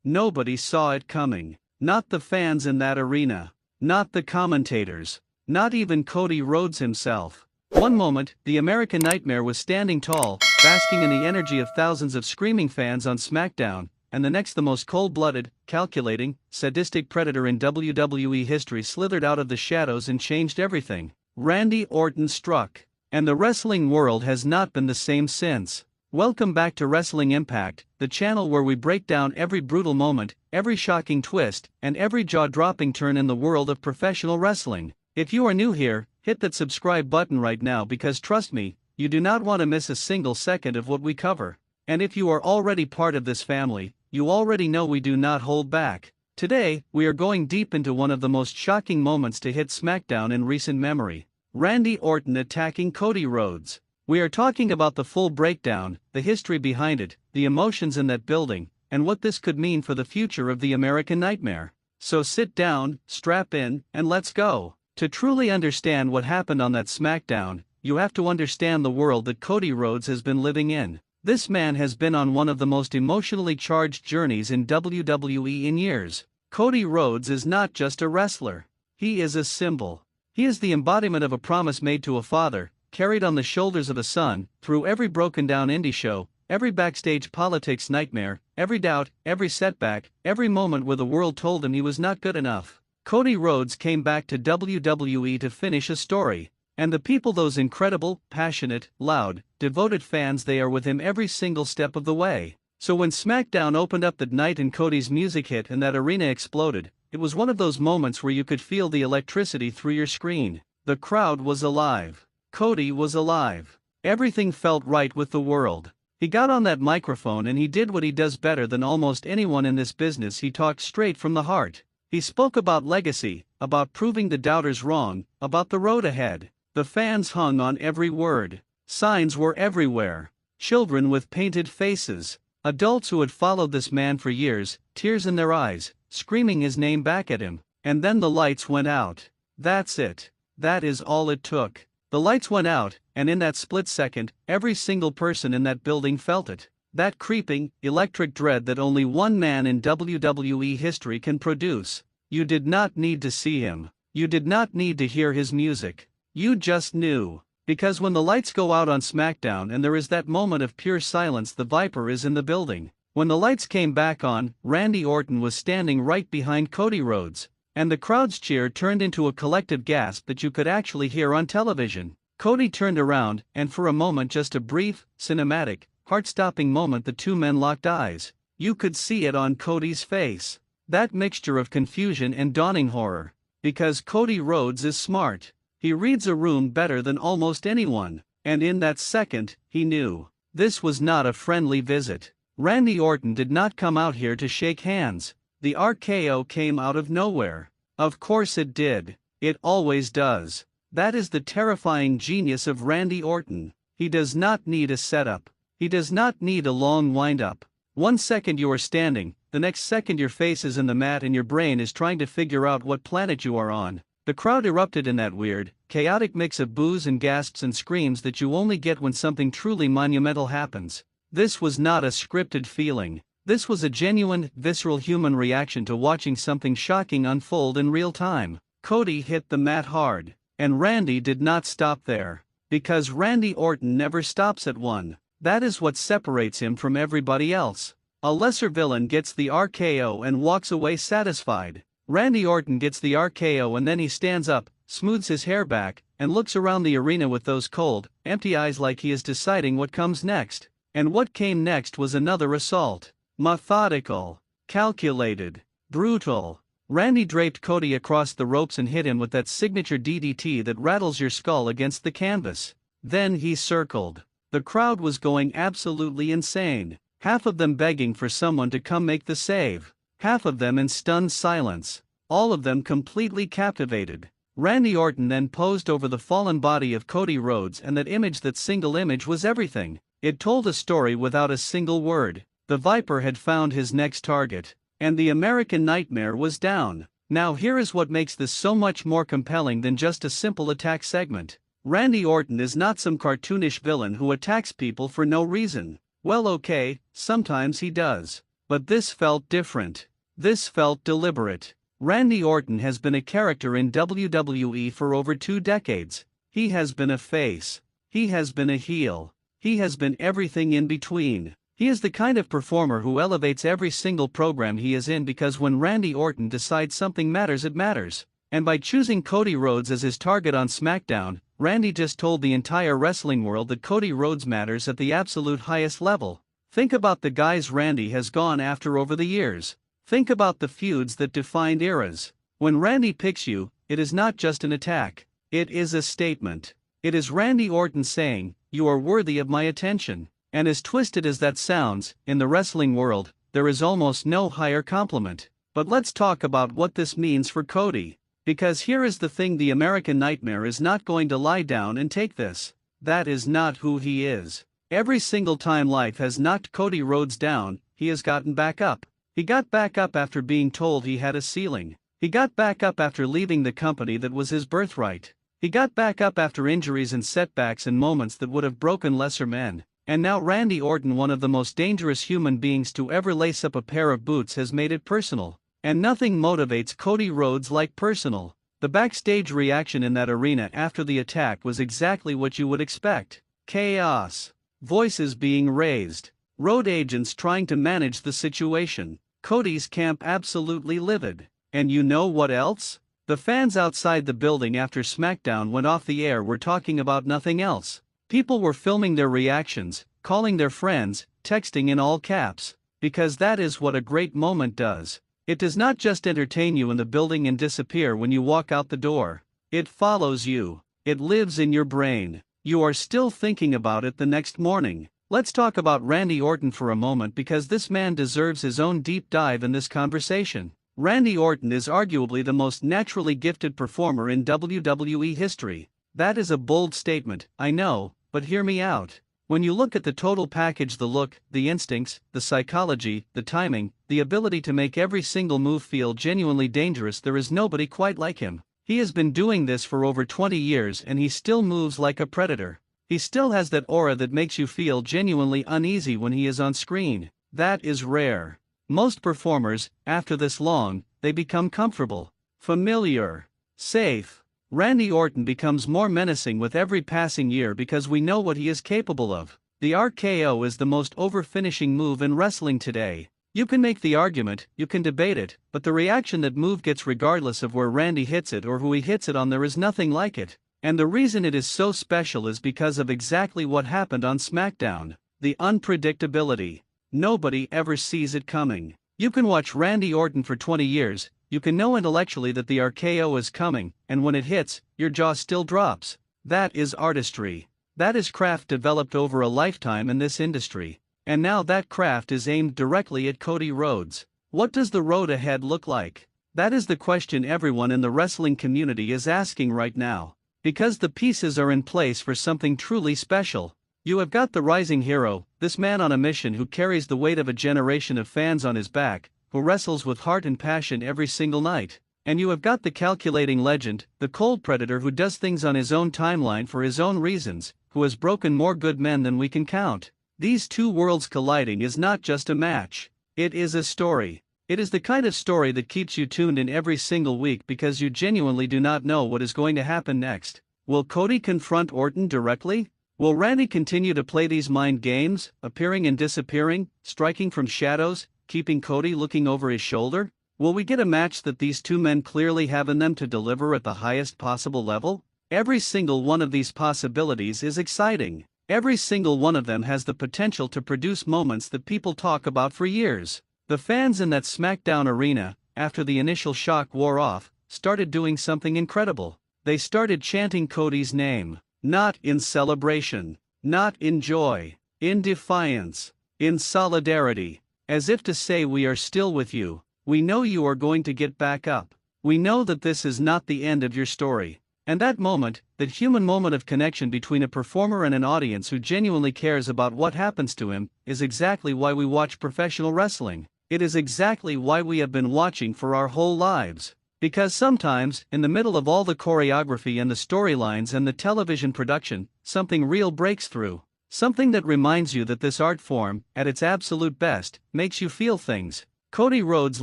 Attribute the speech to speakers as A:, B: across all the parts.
A: Nobody saw it coming. Not the fans in that arena. Not the commentators. Not even Cody Rhodes himself. One moment, the American Nightmare was standing tall, basking in the energy of thousands of screaming fans on SmackDown, and the next the most cold-blooded, calculating, sadistic predator in WWE history slithered out of the shadows and changed everything. Randy Orton struck. And the wrestling world has not been the same since. Welcome back to Wrestling Impact, the channel where we break down every brutal moment, every shocking twist, and every jaw-dropping turn in the world of professional wrestling. If you are new here, hit that subscribe button right now because trust me, you do not want to miss a single second of what we cover. And if you are already part of this family, you already know we do not hold back. Today, we are going deep into one of the most shocking moments to hit SmackDown in recent memory. Randy Orton attacking Cody Rhodes. We are talking about the full breakdown, the history behind it, the emotions in that building, and what this could mean for the future of the American Nightmare. So sit down, strap in, and let's go. To truly understand what happened on that SmackDown, you have to understand the world that Cody Rhodes has been living in. This man has been on one of the most emotionally charged journeys in WWE in years. Cody Rhodes is not just a wrestler. He is a symbol. He is the embodiment of a promise made to a father, carried on the shoulders of a son, through every broken-down indie show, every backstage politics nightmare, every doubt, every setback, every moment where the world told him he was not good enough. Cody Rhodes came back to WWE to finish a story. And the people, those incredible, passionate, loud, devoted fans, they are with him every single step of the way. So when SmackDown opened up that night and Cody's music hit and that arena exploded, it was one of those moments where you could feel the electricity through your screen. The crowd was alive. Cody was alive. Everything felt right with the world. He got on that microphone and he did what he does better than almost anyone in this business. He talked straight from the heart. He spoke about legacy, about proving the doubters wrong, about the road ahead. The fans hung on every word. Signs were everywhere. Children with painted faces. Adults who had followed this man for years, tears in their eyes, screaming his name back at him. And then the lights went out. That's it. That is all it took. The lights went out, and in that split second, every single person in that building felt it. That creeping, electric dread that only one man in WWE history can produce. You did not need to see him. You did not need to hear his music. You just knew. Because when the lights go out on SmackDown and there is that moment of pure silence, the Viper is in the building. When the lights came back on, Randy Orton was standing right behind Cody Rhodes. And the crowd's cheer turned into a collective gasp that you could actually hear on television. Cody turned around, and for a moment, just a brief, cinematic, heart-stopping moment, the two men locked eyes. You could see it on Cody's face. That mixture of confusion and dawning horror. Because Cody Rhodes is smart. He reads a room better than almost anyone. And in that second, he knew. This was not a friendly visit. Randy Orton did not come out here to shake hands. The RKO came out of nowhere. Of course it did. It always does. That is the terrifying genius of Randy Orton. He does not need a setup. He does not need a long wind-up. 1 second you are standing, the next second your face is in the mat and your brain is trying to figure out what planet you are on. The crowd erupted in that weird, chaotic mix of boos and gasps and screams that you only get when something truly monumental happens. This was not a scripted feeling. This was a genuine, visceral human reaction to watching something shocking unfold in real time. Cody hit the mat hard. And Randy did not stop there. Because Randy Orton never stops at one. That is what separates him from everybody else. A lesser villain gets the RKO and walks away satisfied. Randy Orton gets the RKO and then he stands up, smooths his hair back, and looks around the arena with those cold, empty eyes like he is deciding what comes next. And what came next was another assault. Methodical, calculated, brutal. Randy draped Cody across the ropes and hit him with that signature DDT that rattles your skull against the canvas. Then he circled. The crowd was going absolutely insane. Half of them begging for someone to come make the save. Half of them in stunned silence. All of them completely captivated. Randy Orton then posed over the fallen body of Cody Rhodes, and that single image was everything. It told a story without a single word. The Viper had found his next target. And the American Nightmare was down. Now here is what makes this so much more compelling than just a simple attack segment. Randy Orton is not some cartoonish villain who attacks people for no reason. Well, okay, sometimes he does. But this felt different. This felt deliberate. Randy Orton has been a character in WWE for over 2 decades. He has been a face. He has been a heel. He has been everything in between. He is the kind of performer who elevates every single program he is in, because when Randy Orton decides something matters, it matters. And by choosing Cody Rhodes as his target on SmackDown, Randy just told the entire wrestling world that Cody Rhodes matters at the absolute highest level. Think about the guys Randy has gone after over the years. Think about the feuds that defined eras. When Randy picks you, it is not just an attack. It is a statement. It is Randy Orton saying, "You are worthy of my attention." And as twisted as that sounds, in the wrestling world, there is almost no higher compliment. But let's talk about what this means for Cody. Because here is the thing: the American Nightmare is not going to lie down and take this. That is not who he is. Every single time life has knocked Cody Rhodes down, he has gotten back up. He got back up after being told he had a ceiling. He got back up after leaving the company that was his birthright. He got back up after injuries and setbacks and moments that would have broken lesser men. And now Randy Orton, one of the most dangerous human beings to ever lace up a pair of boots, has made it personal. And nothing motivates Cody Rhodes like personal. The backstage reaction in that arena after the attack was exactly what you would expect. Chaos. Voices being raised. Road agents trying to manage the situation. Cody's camp absolutely livid. And you know what else? The fans outside the building after SmackDown went off the air were talking about nothing else. People were filming their reactions, calling their friends, texting in all caps. Because that is what a great moment does. It does not just entertain you in the building and disappear when you walk out the door. It follows you. It lives in your brain. You are still thinking about it the next morning. Let's talk about Randy Orton for a moment, because this man deserves his own deep dive in this conversation. Randy Orton is arguably the most naturally gifted performer in WWE history. That is a bold statement, I know, but hear me out. When you look at the total package, the look, the instincts, the psychology, the timing, the ability to make every single move feel genuinely dangerous, there is nobody quite like him. He has been doing this for over 20 years and he still moves like a predator. He still has that aura that makes you feel genuinely uneasy when he is on screen. That is rare. Most performers, after this long, they become comfortable, familiar, safe. Randy Orton becomes more menacing with every passing year because we know what he is capable of. The RKO is the most over-finishing move in wrestling today. You can make the argument, you can debate it, but the reaction that move gets regardless of where Randy hits it or who he hits it on, there is nothing like it. And the reason it is so special is because of exactly what happened on SmackDown. The unpredictability. Nobody ever sees it coming. You can watch Randy Orton for 20 years, you can know intellectually that the RKO is coming, and when it hits, your jaw still drops. That is artistry. That is craft developed over a lifetime in this industry. And now that craft is aimed directly at Cody Rhodes. What does the road ahead look like? That is the question everyone in the wrestling community is asking right now. Because the pieces are in place for something truly special. You have got the rising hero, this man on a mission who carries the weight of a generation of fans on his back, who wrestles with heart and passion every single night. And you have got the calculating legend, the cold predator who does things on his own timeline for his own reasons, who has broken more good men than we can count. These two worlds colliding is not just a match. It is a story. It is the kind of story that keeps you tuned in every single week because you genuinely do not know what is going to happen next. Will Cody confront Orton directly? Will Randy continue to play these mind games, appearing and disappearing, striking from shadows, keeping Cody looking over his shoulder? Will we get a match that these two men clearly have in them to deliver at the highest possible level? Every single one of these possibilities is exciting. Every single one of them has the potential to produce moments that people talk about for years. The fans in that SmackDown arena, after the initial shock wore off, started doing something incredible. They started chanting Cody's name. Not in celebration. Not in joy. In defiance. In solidarity. As if to say, we are still with you. We know you are going to get back up. We know that this is not the end of your story. And that moment, that human moment of connection between a performer and an audience who genuinely cares about what happens to him, is exactly why we watch professional wrestling. It is exactly why we have been watching for our whole lives. Because sometimes, in the middle of all the choreography and the storylines and the television production, something real breaks through. Something that reminds you that this art form, at its absolute best, makes you feel things. Cody Rhodes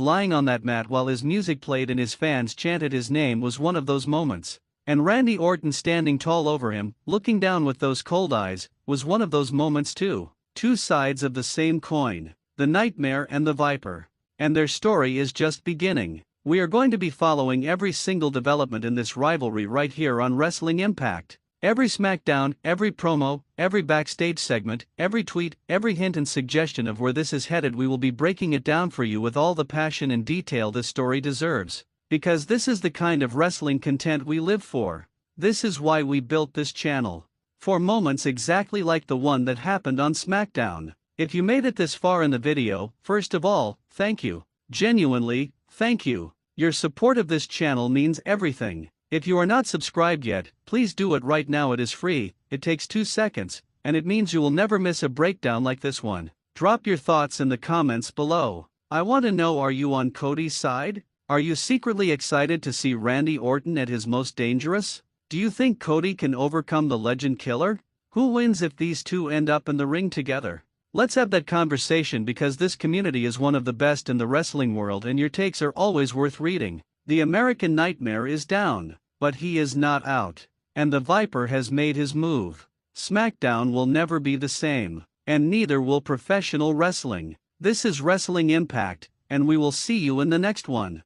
A: lying on that mat while his music played and his fans chanted his name was one of those moments. And Randy Orton standing tall over him, looking down with those cold eyes, was one of those moments too. Two sides of the same coin, the Nightmare and the Viper. And their story is just beginning. We are going to be following every single development in this rivalry right here on Wrestling Impact. Every SmackDown, every promo, every backstage segment, every tweet, every hint and suggestion of where this is headed, we will be breaking it down for you with all the passion and detail this story deserves. Because this is the kind of wrestling content we live for. This is why we built this channel. For moments exactly like the one that happened on SmackDown. If you made it this far in the video, first of all, thank you. Genuinely, thank you. Your support of this channel means everything. If you are not subscribed yet, please do it right now. It is free, it takes 2 seconds, and it means you will never miss a breakdown like this one. Drop your thoughts in the comments below. I want to know, are you on Cody's side? Are you secretly excited to see Randy Orton at his most dangerous? Do you think Cody can overcome the Legend Killer? Who wins if these two end up in the ring together? Let's have that conversation, because this community is one of the best in the wrestling world and your takes are always worth reading. The American Nightmare is down, but he is not out. And the Viper has made his move. SmackDown will never be the same, and neither will professional wrestling. This is Wrestling Impact, and we will see you in the next one.